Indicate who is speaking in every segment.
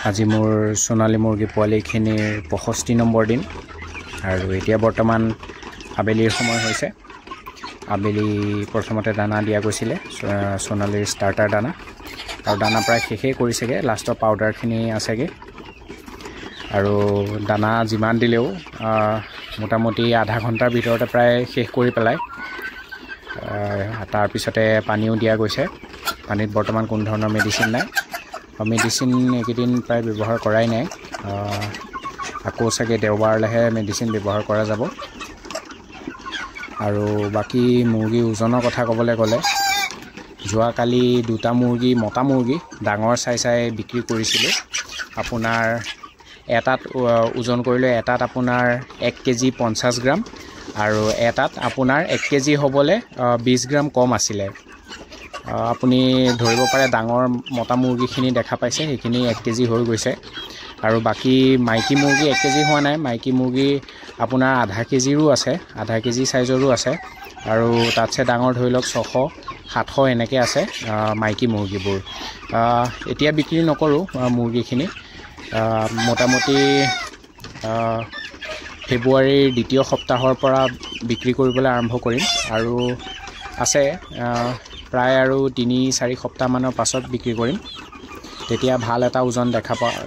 Speaker 1: আজি মোৰ সোণালী মুৰ্গী পোৱালিখিনিৰ 65 নম্বৰ দিন আৰু এতিয়া বৰ্তমান আবেলিৰ সময় হৈছে। আবেলি প্ৰথমতে দানা দিয়া গৈছিলে সোণালীৰ ষ্টাৰ্টাৰ দানা আৰু দানা প্ৰায় শেষেই কৰিছেগে, লাষ্টৰ পাউডাৰখিনি আছেগে আৰু দানা যিমান দিলেও মোটামুটি আধা ঘণ্টাৰ ভিতৰতে প্ৰায় শেষ কৰি পেলায়। তাৰপিছতে পানীও দিয়া গৈছে। পানীত বৰ্তমান কোনো ধৰণৰ মেডিচিন নাই। মেডিচিন এইকেইদিন প্ৰায় ব্যৱহাৰ কৰাই নাই, আকৌ চাগে দেওবাৰলৈহে মেডিচিন ব্যৱহাৰ কৰা যাব। আৰু বাকী মুৰ্গী ওজনৰ কথা ক'বলৈ গ'লে যোৱাকালি দুটা মুৰ্গী মতা মুৰ্গী ডাঙৰ চাই বিক্ৰী কৰিছিলোঁ। আপোনাৰ এটাত ওজন কৰিলে এটাত আপোনাৰ 1 কেজি 50 গ্ৰাম আৰু এটাত আপোনাৰ 1 কেজি হ'বলৈ 20 গ্ৰাম কম আছিলে। আপুনি ধৰিব পাৰে ডাঙৰ মতা মুৰ্গীখিনি দেখা পাইছে, সেইখিনি 1 কেজি হৈ গৈছে আৰু বাকী মাইকী মুৰ্গী 1 কেজি হোৱা নাই। মাইকী মুৰ্গী আপোনাৰ আধা কেজিৰো আছে, আধা কেজি চাইজৰো আছে আৰু তাতছে ডাঙৰ ধৰি লওক 600 700 এনেকৈ আছে মাইকী মুৰ্গীবোৰ। এতিয়া বিক্ৰী নকৰোঁ মুৰ্গীখিনি, মোটামুটি ফেব্ৰুৱাৰীৰ দ্বিতীয় সপ্তাহৰ পৰা বিক্ৰী কৰিবলৈ আৰম্ভ কৰিম আৰু আছে প্ৰায় আৰু 3-4 সপ্তাহমানৰ পাছত বিক্ৰী কৰিম। তেতিয়া ভাল এটা ওজন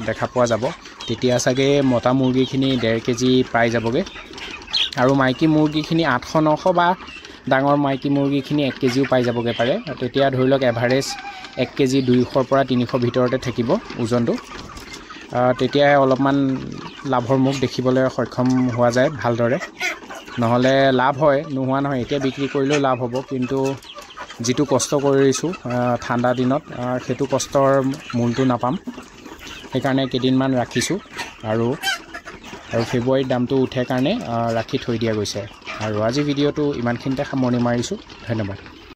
Speaker 1: দেখা পোৱা যাব। তেতিয়া চাগে মতা মুৰ্গীখিনি 1.5 কেজি পাই যাবগৈ আৰু মাইকী মুৰ্গীখিনি 800-900 বা ডাঙৰ মাইকী মুৰ্গীখিনি 1 কেজিও পাই যাবগৈ পাৰে। তেতিয়া ধৰি লওক এভাৰেজ 1 কেজি 200-ৰ পৰা 300 ভিতৰতে থাকিব ওজনটো। তেতিয়াই অলপমান লাভৰ মুখ দেখিবলৈ সক্ষম হোৱা যায় ভালদৰে। নহ'লে লাভ হয়, নোহোৱা নহয়, এতিয়া বিক্ৰী কৰিলেও লাভ হ'ব, কিন্তু যিটো কষ্ট কৰিছোঁ ঠাণ্ডা দিনত সেইটো কষ্টৰ মূলটো নাপাম। সেইকাৰণে কেইদিনমান ৰাখিছোঁ আৰু ফেব্ৰুৱাৰীত দামটো উঠে কাৰণে ৰাখি থৈ দিয়া গৈছে। আৰু আজি ভিডিঅ'টো ইমানখিনিতে সামৰণি মাৰিছোঁ। ধন্যবাদ।